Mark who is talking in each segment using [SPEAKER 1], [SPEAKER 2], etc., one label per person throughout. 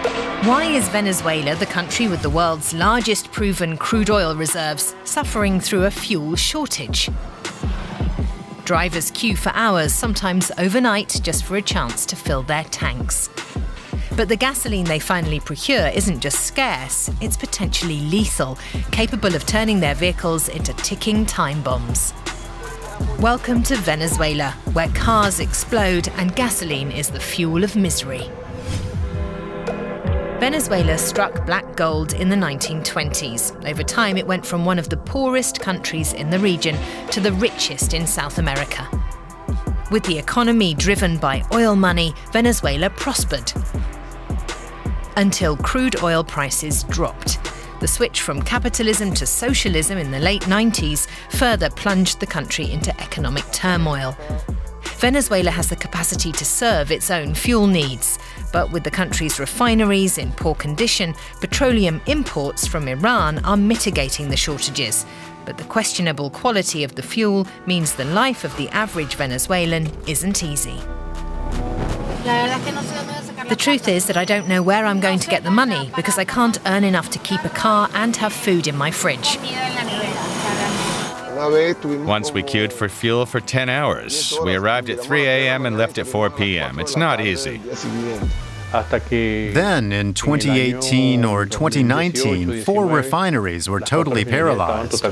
[SPEAKER 1] Why is Venezuela, the country with the world's largest proven crude oil reserves, suffering through a fuel shortage? Drivers queue for hours, sometimes overnight, just for a chance to fill their tanks. But the gasoline they finally procure isn't just scarce, it's potentially lethal, capable of turning their vehicles into ticking time bombs. Welcome to Venezuela, where cars explode and gasoline is the fuel of misery. Venezuela struck black gold in the 1920s. Over time, it went from one of the poorest countries in the region to the richest in South America. With the economy driven by oil money, Venezuela prospered. Until crude oil prices dropped. The switch from capitalism to socialism in the late 90s further plunged the country into economic turmoil. Venezuela has the capacity to serve its own fuel needs, but with the country's refineries in poor condition, petroleum imports from Iran are mitigating the shortages. But the questionable quality of the fuel means the life of the average Venezuelan isn't easy. The truth is that I don't know where I'm going to get the money because I can't earn enough to keep a car and have food in my fridge.
[SPEAKER 2] Once we queued for fuel for 10 hours. We arrived at 3 a.m. and left at 4 p.m. It's not easy.
[SPEAKER 3] Then, in 2018 or 2019, 4 refineries were totally paralyzed.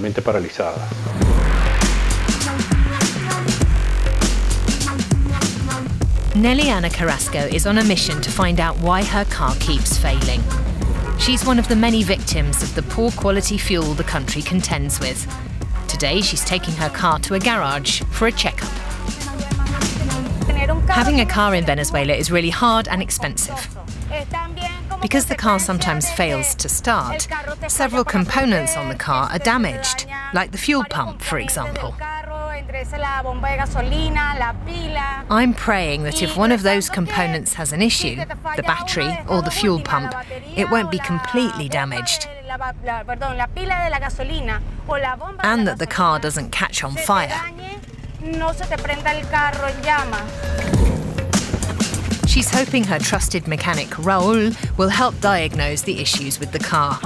[SPEAKER 1] Neliana Carrasco is on a mission to find out why her car keeps failing. She's one of the many victims of the poor quality fuel the country contends with. Today, she's taking her car to a garage for a checkup. Having a car in Venezuela is really hard and expensive. Because the car sometimes fails to start, several components on the car are damaged, like the fuel pump, for example. I'm praying that if one of those components has an issue, the battery or the fuel pump, it won't be completely damaged. And that the car doesn't catch on fire. She's hoping her trusted mechanic, Raul, will help diagnose the issues with the car.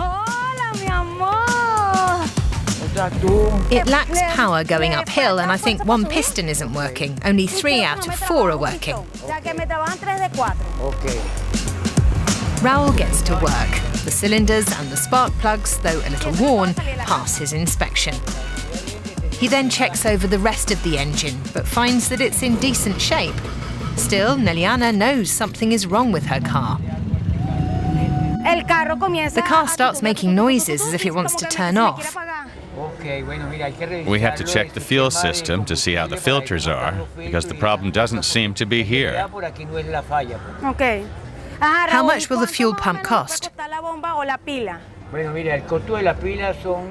[SPEAKER 1] It lacks power going uphill, and I think one piston isn't working. Only 3 out of 4 are working. Raul gets to work. The cylinders and the spark plugs, though a little worn, pass his inspection. He then checks over the rest of the engine, but finds that it's in decent shape. Still, Neliana knows something is wrong with her car. The car starts making noises as if it wants to turn off.
[SPEAKER 2] We have to check the fuel system to see how the filters are, because the problem doesn't seem to be here.
[SPEAKER 1] How much will the fuel pump cost?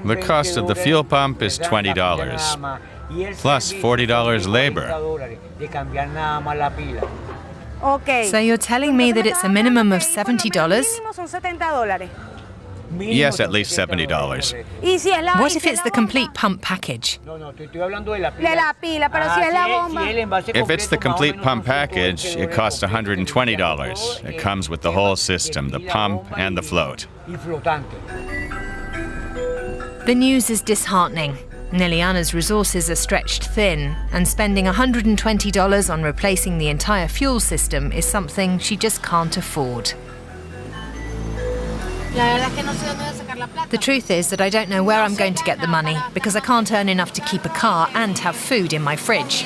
[SPEAKER 2] The cost of the fuel pump is $20, plus $40 labor.
[SPEAKER 1] So you're telling me that it's a minimum of $70?
[SPEAKER 2] Yes, at least $70.
[SPEAKER 1] What if it's the complete pump package?
[SPEAKER 2] If it's the complete pump package, it costs $120. It comes with the whole system, the pump and the float.
[SPEAKER 1] The news is disheartening. Neliana's resources are stretched thin, and spending $120 on replacing the entire fuel system is something she just can't afford. The truth is that I don't know where I'm going to get the money because I can't earn enough to keep a car and have food in my fridge.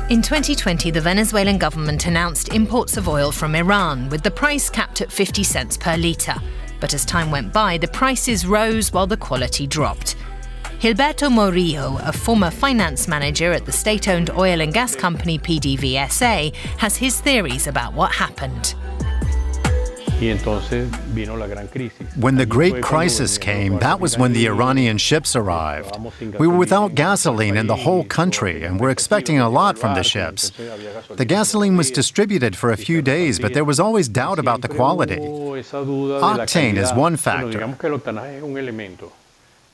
[SPEAKER 1] In 2020, the Venezuelan government announced imports of oil from Iran, with the price capped at 50 cents per litre. But as time went by, the prices rose while the quality dropped. Gilberto Morillo, a former finance manager at the state-owned oil and gas company PDVSA, has his theories about what happened.
[SPEAKER 3] When the Great Crisis came, that was when the Iranian ships arrived. We were without gasoline in the whole country, and were expecting a lot from the ships. The gasoline was distributed for a few days, but there was always doubt about the quality. Octane is one factor.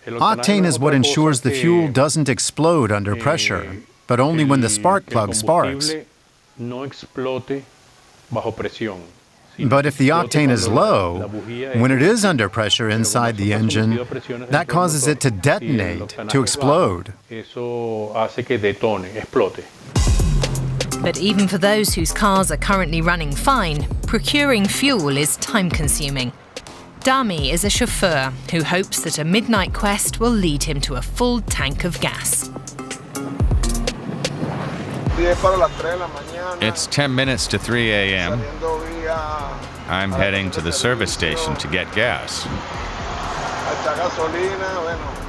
[SPEAKER 3] Octane is what ensures the fuel doesn't explode under pressure, but only when the spark plug sparks. But if the octane is low, when it is under pressure inside the engine, that causes it to detonate, to explode.
[SPEAKER 1] But even for those whose cars are currently running fine, procuring fuel is time-consuming. Dami is a chauffeur who hopes that a midnight quest will lead him to a full tank of gas.
[SPEAKER 2] It's 10 minutes to 3 a.m. I'm heading to the service station to get gas.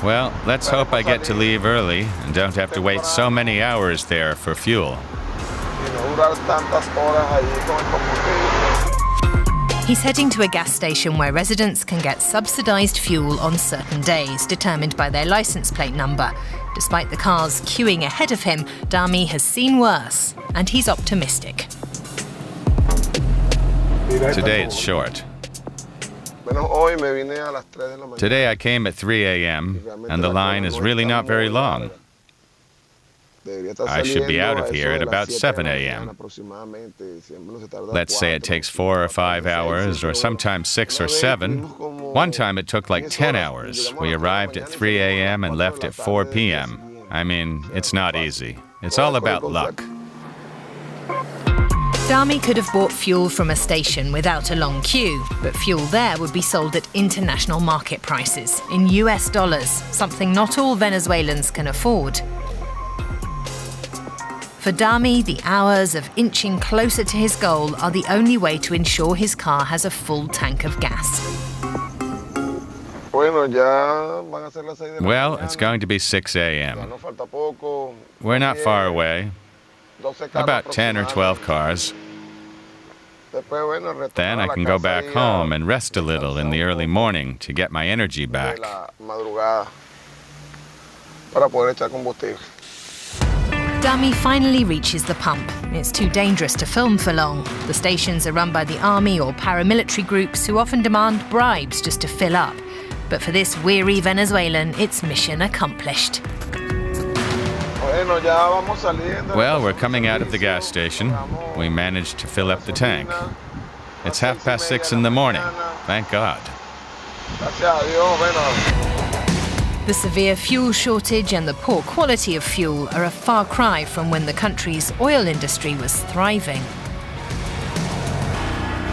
[SPEAKER 2] Well, let's hope I get to leave early and don't have to wait so many hours there for fuel.
[SPEAKER 1] He's heading to a gas station where residents can get subsidized fuel on certain days, determined by their license plate number. Despite the cars queuing ahead of him, Dami has seen worse, and he's optimistic.
[SPEAKER 2] Today it's short. Today I came at 3 a.m., and the line is really not very long. I should be out of here at about 7 a.m. Let's say it takes 4 or 5 hours, or sometimes 6 or 7. One time it took like 10 hours. We arrived at 3 a.m. and left at 4 p.m. I mean, it's not easy. It's all about luck.
[SPEAKER 1] Dami could have bought fuel from a station without a long queue, but fuel there would be sold at international market prices, in US dollars, something not all Venezuelans can afford. For Dami, the hours of inching closer to his goal are the only way to ensure his car has a full tank of gas.
[SPEAKER 2] Well, it's going to be 6 a.m. We're not far away. About 10 or 12 cars. Then I can go back home and rest a little in the early morning to get my energy back.
[SPEAKER 1] Dami finally reaches the pump. It's too dangerous to film for long. The stations are run by the army or paramilitary groups who often demand bribes just to fill up. But for this weary Venezuelan, it's mission accomplished.
[SPEAKER 2] Well, we're coming out of the gas station. We managed to fill up the tank. It's 6:30 in the morning. Thank God.
[SPEAKER 1] The severe fuel shortage and the poor quality of fuel are a far cry from when the country's oil industry was thriving.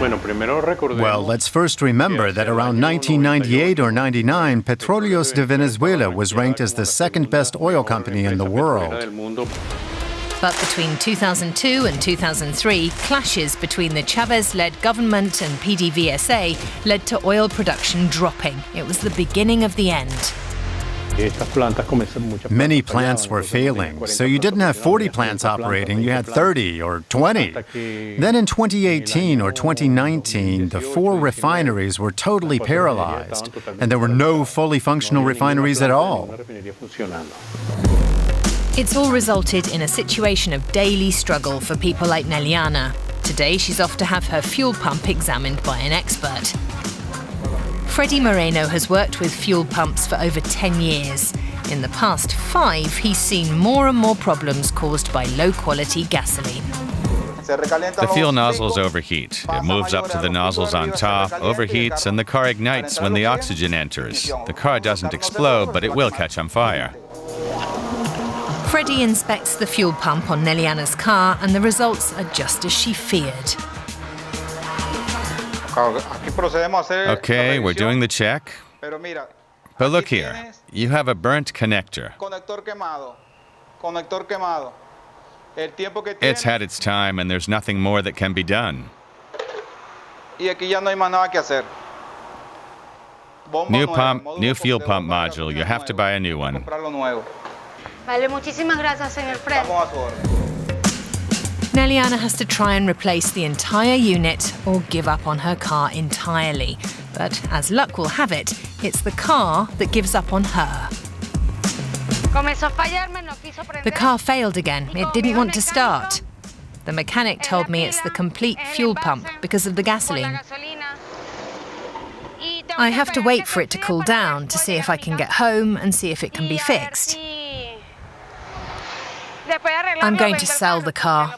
[SPEAKER 3] Well, let's first remember that around 1998 or 99, Petróleos de Venezuela was ranked as the second best oil company in the world.
[SPEAKER 1] But between 2002 and 2003, clashes between the Chavez-led government and PDVSA led to oil production dropping. It was the beginning of the end.
[SPEAKER 3] Many plants were failing, so you didn't have 40 plants operating, you had 30 or 20. Then in 2018 or 2019, the 4 refineries were totally paralyzed, and there were no fully functional refineries at all.
[SPEAKER 1] It's all resulted in a situation of daily struggle for people like Neliana. Today, she's off to have her fuel pump examined by an expert. Freddie Moreno has worked with fuel pumps for over 10 years. In the past 5, he's seen more and more problems caused by low-quality gasoline.
[SPEAKER 2] The fuel nozzles overheat. It moves up to the nozzles on top, overheats, and the car ignites when the oxygen enters. The car doesn't explode, but it will catch on fire.
[SPEAKER 1] Freddie inspects the fuel pump on Neliana's car, and the results are just as she feared.
[SPEAKER 2] Okay, we're doing the check. But look here, you have a burnt connector. It's had its time and there's nothing more that can be done. New pump, new fuel pump module. You have to buy a new one.
[SPEAKER 1] Neliana has to try and replace the entire unit or give up on her car entirely. But as luck will have it, it's the car that gives up on her. The car failed again. It didn't want to start. The mechanic told me it's the complete fuel pump because of the gasoline. I have to wait for it to cool down to see if I can get home and see if it can be fixed. I'm going to sell the car.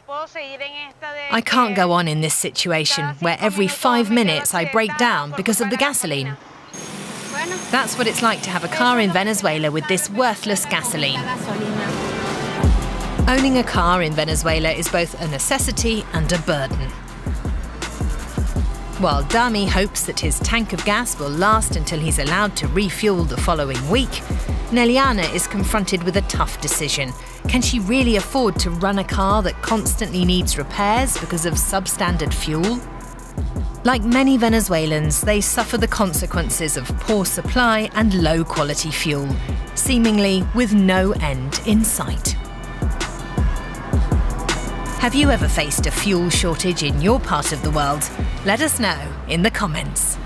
[SPEAKER 1] I can't go on in this situation where every 5 minutes I break down because of the gasoline. That's what it's like to have a car in Venezuela with this worthless gasoline. Owning a car in Venezuela is both a necessity and a burden. While Dami hopes that his tank of gas will last until he's allowed to refuel the following week, Neliana is confronted with a tough decision. Can she really afford to run a car that constantly needs repairs because of substandard fuel? Like many Venezuelans, they suffer the consequences of poor supply and low-quality fuel, seemingly with no end in sight. Have you ever faced a fuel shortage in your part of the world? Let us know in the comments.